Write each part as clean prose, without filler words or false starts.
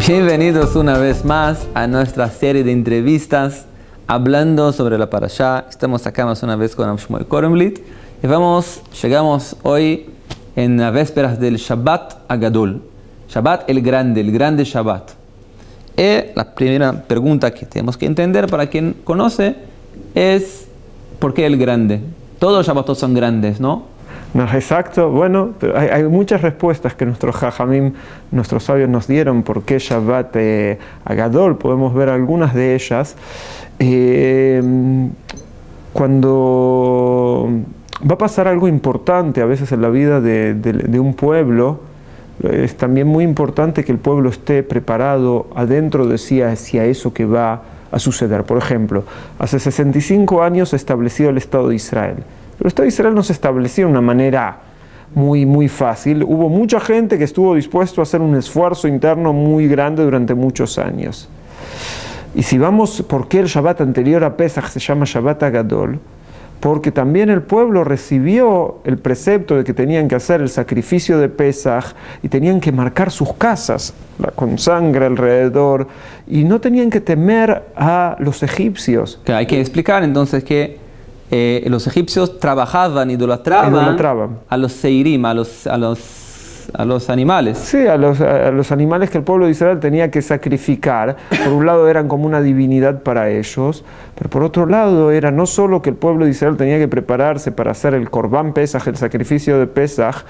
Bienvenidos una vez más a nuestra serie de entrevistas hablando sobre la Parashá. Estamos acá más una vez con Shmuel Korenblit y llegamos hoy en las vésperas del Shabbat Agadol. Shabbat el grande Shabbat. Y la primera pregunta que tenemos que entender para quien conoce es ¿por qué el grande? Todos los Shabbatos son grandes, ¿no? No, exacto. Bueno, hay muchas respuestas que nuestros Jajamim, nuestros sabios nos dieron por qué Shabbat Agadol. Podemos ver algunas de ellas. Cuando va a pasar algo importante a veces en la vida de un pueblo, es también muy importante que el pueblo esté preparado adentro de sí hacia eso que va a suceder. Por ejemplo, hace 65 años se estableció el Estado de Israel. Pero el Estado de Israel no se estableció de una manera muy fácil. Hubo mucha gente que estuvo dispuesto a hacer un esfuerzo interno muy grande durante muchos años. Y si vamos, ¿por qué el Shabbat anterior a Pesach se llama Shabbat Agadol? Porque también el pueblo recibió el precepto de que tenían que hacer el sacrificio de Pesach y tenían que marcar sus casas con sangre alrededor y no tenían que temer a los egipcios. Que hay que explicar entonces que los egipcios trabajaban, idolatraban a los seirim, a los animales. Sí, a los animales que el pueblo de Israel tenía que sacrificar. Por un lado eran como una divinidad para ellos, pero por otro lado era no solo que el pueblo de Israel tenía que prepararse para hacer el Korban Pesach, el sacrificio de Pesach,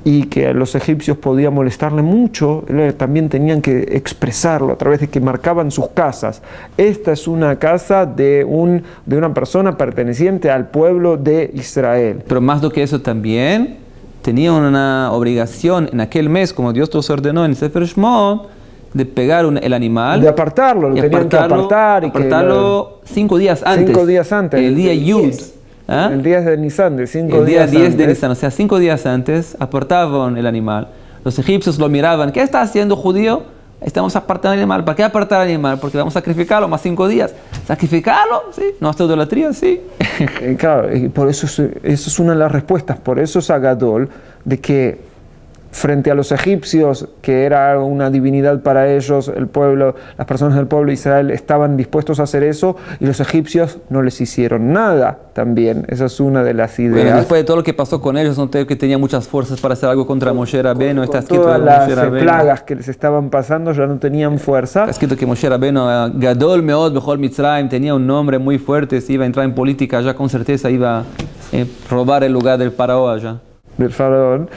y que a los egipcios podía molestarle mucho, también tenían que expresarlo a través de que marcaban sus casas. Esta es una casa de una persona perteneciente al pueblo de Israel. Pero más do que eso también tenían una obligación en aquel mes, como Dios los ordenó en el Sefer Shemot, de pegar el animal. De apartarlo, lo tenían que apartar. Apartarlo 5 días antes. 5 días antes. El día Yud. ¿Ah? El día de Nisan, de 5 días El día 10 antes. de Nisan, o sea, 5 días antes, apartaban el animal. Los egipcios lo miraban. ¿Qué está haciendo, judío? Estamos apartando el animal. ¿Para qué apartar el animal? Porque vamos a sacrificarlo más 5 días. ¿Sacrificarlo? Sí. ¿No hasta idolatría? Sí. Claro, y por eso es una de las respuestas. Por eso es Agadol, de que frente a los egipcios, que era una divinidad para ellos, el pueblo, las personas del pueblo de Israel estaban dispuestos a hacer eso, y los egipcios no les hicieron nada también. Esa es una de las ideas. Bueno, después de todo lo que pasó con ellos, noté que tenían muchas fuerzas para hacer algo contra Moshe Rabbeinu. Con todas las plagas que les estaban pasando, ya no tenían fuerza. Está escrito que Moshe Rabbeinu, Gadol Meod Bechol Mitzrayim, tenía un nombre muy fuerte. Si iba a entrar en política, ya con certeza iba a robar el lugar del faraón allá. Del faraón.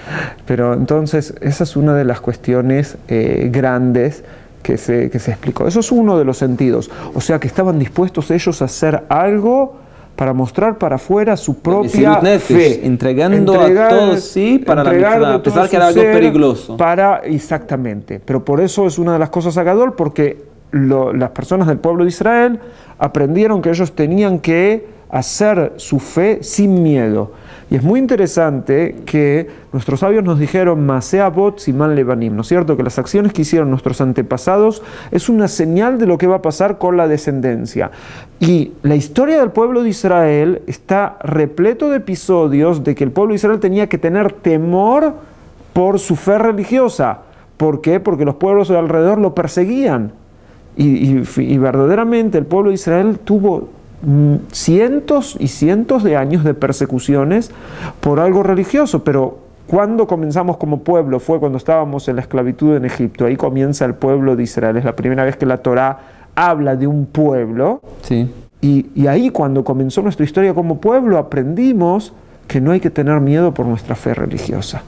Pero entonces esa es una de las cuestiones grandes que se explicó. Eso es uno de los sentidos. O sea que estaban dispuestos ellos a hacer algo para mostrar para afuera su propia fe, entregando a todos, sí, para la mitzvah, a pesar que era algo peligroso. Exactamente. Pero por eso es una de las cosas Agadol, porque las personas del pueblo de Israel aprendieron que ellos tenían que hacer su fe sin miedo. Y es muy interesante que nuestros sabios nos dijeron Maseh Avot Siman Levanim, ¿no es cierto? Que las acciones que hicieron nuestros antepasados es una señal de lo que va a pasar con la descendencia. Y la historia del pueblo de Israel está repleto de episodios de que el pueblo de Israel tenía que tener temor por su fe religiosa. ¿Por qué? Porque los pueblos de alrededor lo perseguían. Y verdaderamente el pueblo de Israel tuvo cientos y cientos de años de persecuciones por algo religioso, pero cuando comenzamos como pueblo fue cuando estábamos en la esclavitud en Egipto. Ahí comienza el pueblo de Israel, es la primera vez que la Torá habla de un pueblo. Sí. Y ahí cuando comenzó nuestra historia como pueblo aprendimos que no hay que tener miedo por nuestra fe religiosa.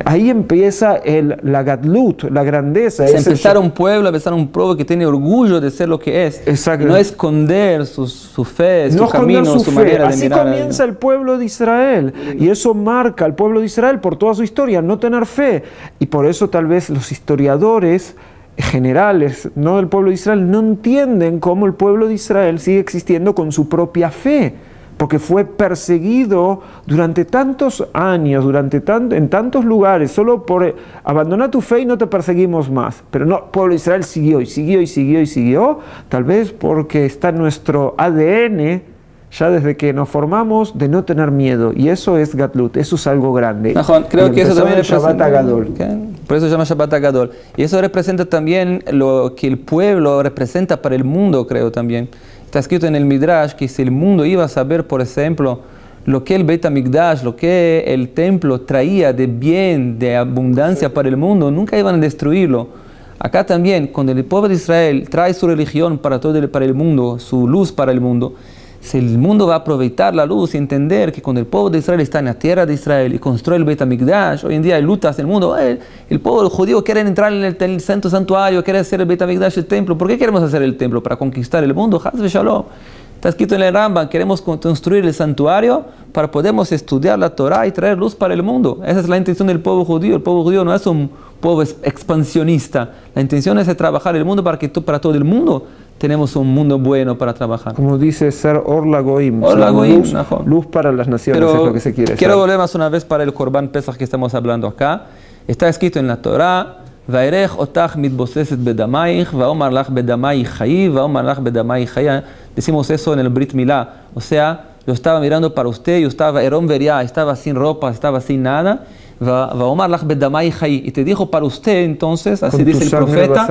Ahí empieza la gadlut, la grandeza. Es empezar un pueblo, empezar un pueblo que tiene orgullo de ser lo que es. Exacto. No esconder su fe, su camino, su manera de mirar. Así comienza el pueblo de Israel. Y eso marca al pueblo de Israel por toda su historia, no tener fe. Y por eso tal vez los historiadores generales, no del pueblo de Israel, no entienden cómo el pueblo de Israel sigue existiendo con su propia fe. Porque fue perseguido durante tantos años, en tantos lugares, solo por abandonar tu fe y no te perseguimos más. Pero no, el pueblo de Israel siguió y siguió y siguió y siguió, tal vez porque está en nuestro ADN, ya desde que nos formamos, de no tener miedo. Y eso es Gadlut, eso es algo grande. Creo que eso también es Shabbat Agadol. Por eso se llama Shabbat Hagadol. Y eso representa también lo que el pueblo representa para el mundo, creo también. Está escrito en el Midrash que si el mundo iba a saber, por ejemplo, lo que el Beit HaMikdash, lo que el templo traía de bien, de abundancia para el mundo, nunca iban a destruirlo. Acá también, cuando el pueblo de Israel trae su religión para el mundo, su luz para el mundo, si el mundo va a aprovechar la luz y entender que cuando el pueblo de Israel está en la tierra de Israel y construye el Beit HaMikdash, hoy en día hay luchas en el mundo, el pueblo judío quiere entrar en el santo santuario, quiere hacer el Beit HaMikdash, el templo. ¿Por qué queremos hacer el templo? ¿Para conquistar el mundo? Haz Shalom. Está escrito en el Rambam, queremos construir el santuario para poder estudiar la Torah y traer luz para el mundo. Esa es la intención del pueblo judío. El pueblo judío no es un pueblo expansionista. La intención es de trabajar el mundo para todo el mundo tenemos un mundo bueno para trabajar. Como dice, ser Or LaGoim, luz para las naciones. Pero es lo que se quiere. Quiero volver más una vez para el Korban Pesach que estamos hablando acá. Está escrito en la Torah, Vaerech otach mitboseset bedamaich, vaomar lach bedamai chai, vaomar lach bedamai chai. Decimos eso en el Brit Milá. O sea, yo estaba mirando para usted, yo estaba Erom Veria, estaba sin ropa, estaba sin nada. Vaomar lach bedamai chai. Y te dijo para usted, entonces, así dice el profeta,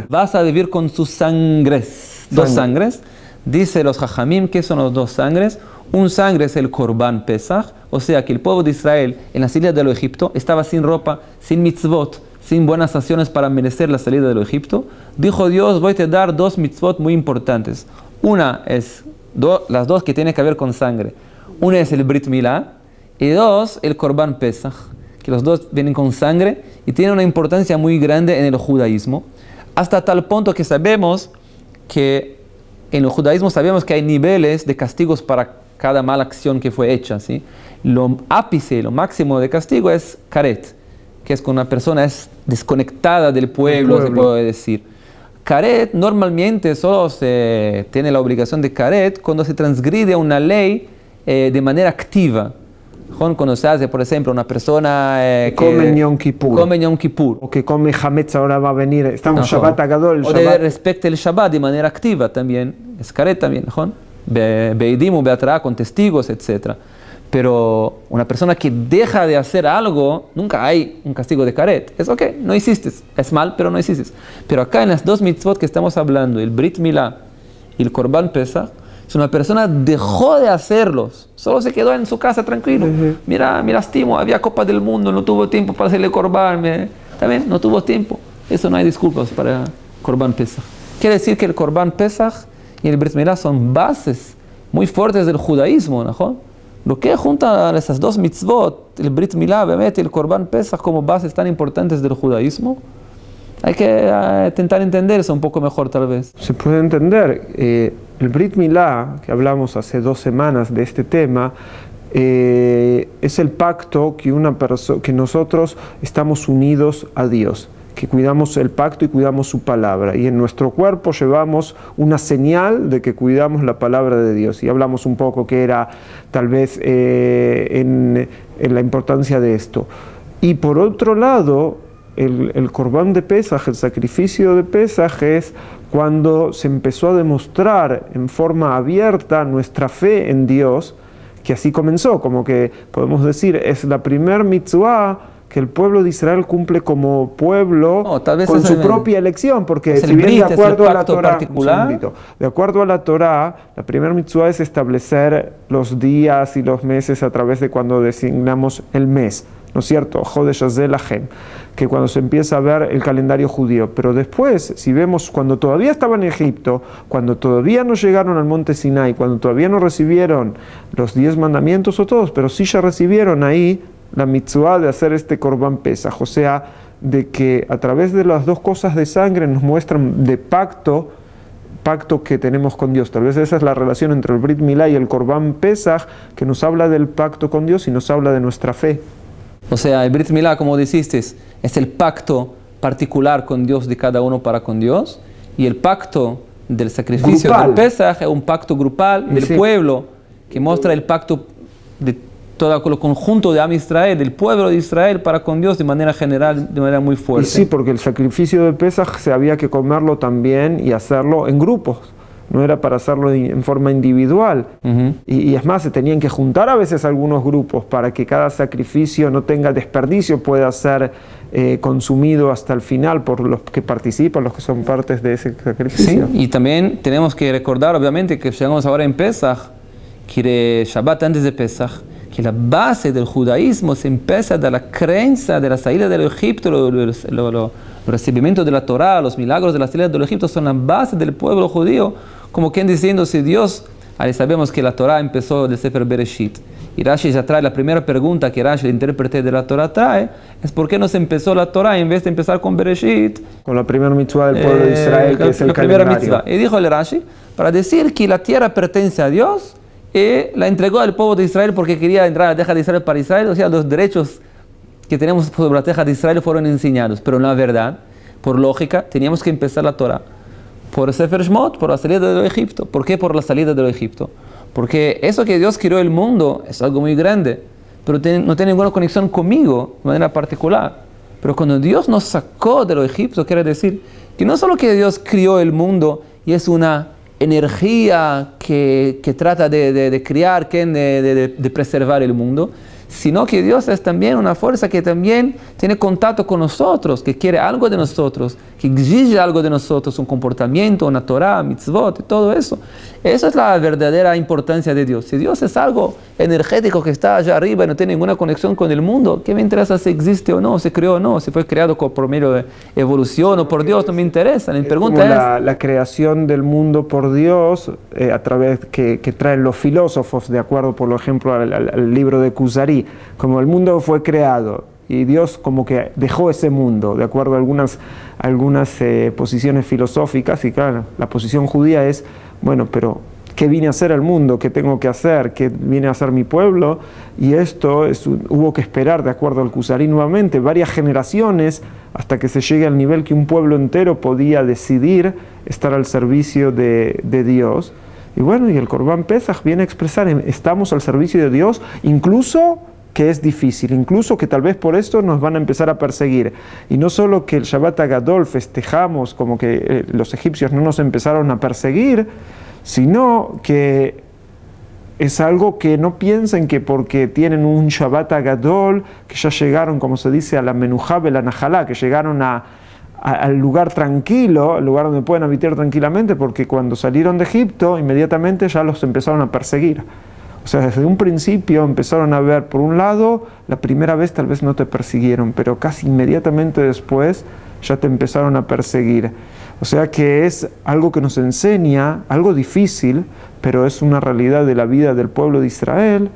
vas a vivir con sus sangres. Dos sangres. Dice los Jajamim, ¿qué son los dos sangres? Un sangre es el Korban Pesach, o sea que el pueblo de Israel en la salida del Egipto estaba sin ropa, sin mitzvot, sin buenas acciones para merecer la salida del Egipto. Dijo Dios, voy a dar dos mitzvot muy importantes. Una es, las dos que tienen que ver con sangre. Una es el Brit Milá y dos, el Korban Pesach, que los dos vienen con sangre y tienen una importancia muy grande en el judaísmo, hasta tal punto que sabemos que en el judaísmo sabemos que hay niveles de castigos para cada mala acción que fue hecha, ¿sí? Lo ápice, lo máximo de castigo es karet, que es cuando una persona es desconectada del pueblo, se puede decir. Karet normalmente solo se tiene la obligación de karet cuando se transgride una ley de manera activa. Cuando se hace, por ejemplo, una persona que come Yom Kippur. Come Yom Kippur. O que come Hametz, ahora va a venir. Estamos Shabbat Hagadol. O de respecto el Shabbat de manera activa también. Es karet también, ¿no? Beidim o beatrá con testigos, etc. Pero una persona que deja de hacer algo, nunca hay un castigo de karet. Es ok, no hiciste. Es mal, pero no hiciste. Pero acá en las dos mitzvot que estamos hablando, el Brit Milá y el Korban Pesach, si una persona dejó de hacerlos, solo se quedó en su casa tranquilo. Mira, me lastimo, había Copa del Mundo, no tuvo tiempo para hacerle Korban. También no tuvo tiempo. Eso no hay disculpas para Korban Pesach. Quiere decir que el Korban Pesach y el Brit Milá son bases muy fuertes del judaísmo, ¿no? Lo que junta a esas dos mitzvot, el Brit Milá y el Korban Pesach como bases tan importantes del judaísmo, hay que intentar entender eso un poco mejor tal vez. Se puede entender. El Brit Milá, que hablamos hace 2 semanas de este tema, es el pacto que nosotros estamos unidos a Dios, que cuidamos el pacto y cuidamos su palabra. Y en nuestro cuerpo llevamos una señal de que cuidamos la palabra de Dios. Y hablamos un poco que era tal vez en la importancia de esto. Y por otro lado, el Korban de Pesach, el sacrificio de Pesach, es cuando se empezó a demostrar en forma abierta nuestra fe en Dios, que así comenzó, como que podemos decir, es la primer mitzvah que el pueblo de Israel cumple como pueblo con su propia elección, porque si bien de acuerdo a la Torah, de acuerdo a la Torah, la primera mitzvah es establecer los días y los meses a través de cuando designamos el mes, ¿no es cierto? Jodesh Hazel Lachem, que cuando se empieza a ver el calendario judío. Pero después, si vemos cuando todavía estaban en Egipto, cuando todavía no llegaron al monte Sinai, cuando todavía no recibieron los 10 mandamientos o todos, pero sí ya recibieron ahí la mitzvah de hacer este Korban Pesach, o sea, de que a través de las dos cosas de sangre nos muestran de pacto que tenemos con Dios. Tal vez esa es la relación entre el Brit Milá y el Korban Pesach, que nos habla del pacto con Dios y nos habla de nuestra fe. O sea, el Brit Milá, como dijiste, es el pacto particular con Dios de cada uno para con Dios, y el pacto del sacrificio del Pesach es un pacto grupal del pueblo, que muestra el pacto de todo el conjunto de Am Israel, del pueblo de Israel para con Dios de manera general, de manera muy fuerte. Y sí, porque el sacrificio de Pesach se había que comerlo también y hacerlo en grupos. no era para hacerlo en forma individual. Y es más, se tenían que juntar a veces algunos grupos para que cada sacrificio no tenga desperdicio, pueda ser consumido hasta el final por los que participan, los que son partes de ese sacrificio. Sí, y también tenemos que recordar, obviamente, que llegamos ahora en Pesaj, que Shabbat antes de Pesaj, que la base del judaísmo se empieza de la creencia de la salida del Egipto, los recibimientos de la Torá, los milagros de la salida del Egipto son la base del pueblo judío, como quien diciendo, si Dios, ahí sabemos que la Torá empezó del Sefer Bereshit, y Rashi ya trae la primera pregunta que Rashi, el intérprete de la Torá, trae, es ¿por qué no se empezó la Torá en vez de empezar con Bereshit? Con la primera mitzvah del pueblo de Israel, que es el calendario. Y dijo el Rashi, para decir que la tierra pertenece a Dios, la entregó al pueblo de Israel porque quería entrar a la tierra de Israel para Israel, o sea, los derechos que tenemos sobre la tierra de Israel fueron enseñados, pero la verdad, por lógica, teníamos que empezar la Torah por Sefer Shmot, por la salida del Egipto. ¿Por qué por la salida del Egipto? Porque eso que Dios creó el mundo es algo muy grande, pero no tiene ninguna conexión conmigo de manera particular. Pero cuando Dios nos sacó del Egipto, quiere decir que no solo que Dios creó el mundo y es una energía que trata de crear, de preservar el mundo, sino que Dios es también una fuerza que también tiene contacto con nosotros, que quiere algo de nosotros, que exige algo de nosotros, un comportamiento, una Torah, mitzvot, y todo eso. Eso es la verdadera importancia de Dios. Si Dios es algo energético que está allá arriba y no tiene ninguna conexión con el mundo, ¿qué me interesa si existe o no, si creó o no, si fue creado por medio de evolución o por Dios? No me interesa. Mi pregunta es la creación del mundo por Dios, a través que traen los filósofos, de acuerdo, por ejemplo, al libro de Kuzari, como el mundo fue creado y Dios como que dejó ese mundo, de acuerdo a algunas posiciones filosóficas, y claro, la posición judía es, bueno, pero ¿qué vine a hacer al mundo? ¿Qué tengo que hacer? ¿Qué viene a hacer mi pueblo? Y esto hubo que esperar, de acuerdo al Kuzari nuevamente, varias generaciones hasta que se llegue al nivel que un pueblo entero podía decidir estar al servicio de Dios. Y bueno, y el Corban Pesaj viene a expresar, estamos al servicio de Dios, incluso que es difícil, incluso que tal vez por esto nos van a empezar a perseguir. Y no solo que el Shabbat Agadol festejamos como que los egipcios no nos empezaron a perseguir, sino que es algo que no piensen que porque tienen un Shabbat Agadol, que ya llegaron, como se dice, a la Menujá la Najalá, que llegaron al lugar tranquilo, al lugar donde pueden habitar tranquilamente, porque cuando salieron de Egipto, inmediatamente ya los empezaron a perseguir. O sea, desde un principio empezaron a ver, por un lado, la primera vez tal vez no te persiguieron, pero casi inmediatamente después ya te empezaron a perseguir. O sea que es algo que nos enseña, algo difícil, pero es una realidad de la vida del pueblo de Israel.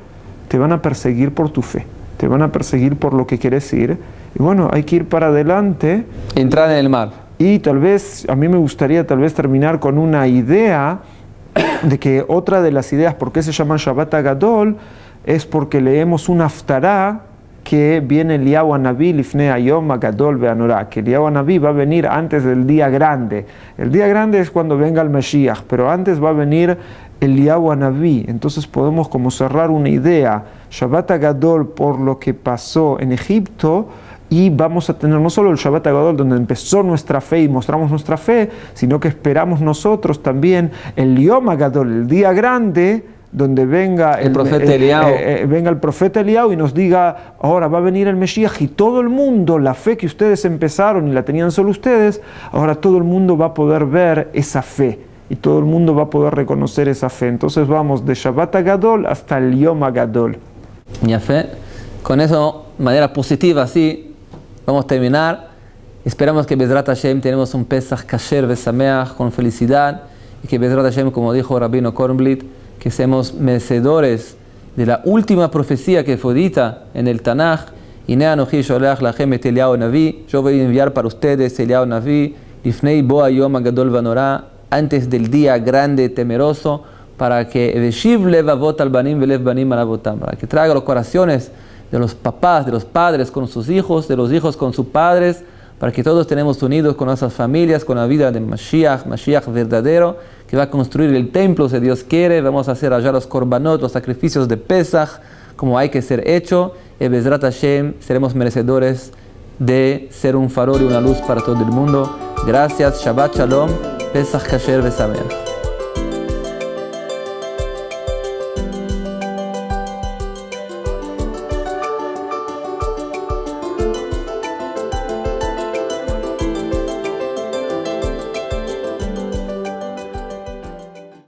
Te van a perseguir por tu fe, te van a perseguir por lo que quieres ir. Y bueno, hay que ir para adelante. Entrar en el mar. Y tal vez, a mí me gustaría tal vez terminar con una idea de que otra de las ideas, ¿por qué se llama Shabbat Agadol? Es porque leemos un haftará que viene Eliyahu Anabí Lifnei Hayom Agadol Ve'anorá, que Eliyahu Anabí va a venir antes del día grande. El día grande es cuando venga el Mashiach, pero antes va a venir Eliyahu Anabí. Entonces podemos como cerrar una idea, Shabbat Agadol por lo que pasó en Egipto, y vamos a tener no solo el Shabbat Agadol donde empezó nuestra fe y mostramos nuestra fe, sino que esperamos nosotros también el Yom Agadol, el día grande, donde venga el profeta Eliyahu. Venga el profeta Eliyahu y nos diga, ahora va a venir el Mesías, y todo el mundo, la fe que ustedes empezaron y la tenían solo ustedes, ahora todo el mundo va a poder ver esa fe y todo el mundo va a poder reconocer esa fe. Entonces vamos de Shabbat Agadol hasta el Yom Agadol. Ya fe, con eso, de manera positiva, sí, vamos a terminar. Esperamos que Bezrat Hashem tenemos un Pesach Kasher Besameach con felicidad, y que Bezrat Hashem, como dijo Rabino Kornblit, que seamos merecedores de la última profecía que fue dita en el Tanaj. Yo voy a enviar para ustedes Eliyahu Naví, Lifnei Bo Hayom Agadol Vanorá, antes del día grande temeroso, para que Veshiv Lev Avot al Banim Velev Banim al Avotam, para que traiga los corazones de los papás, de los padres con sus hijos, de los hijos con sus padres, para que todos tenemos unidos con nuestras familias, con la vida de Mashiach, Mashiach verdadero, que va a construir el templo si Dios quiere. Vamos a hacer allá los korbanot, los sacrificios de Pesach, como hay que ser hecho. Y Bezrat Hashem seremos merecedores de ser un farol y una luz para todo el mundo. Gracias, Shabbat Shalom, Pesach Kasher Besameach.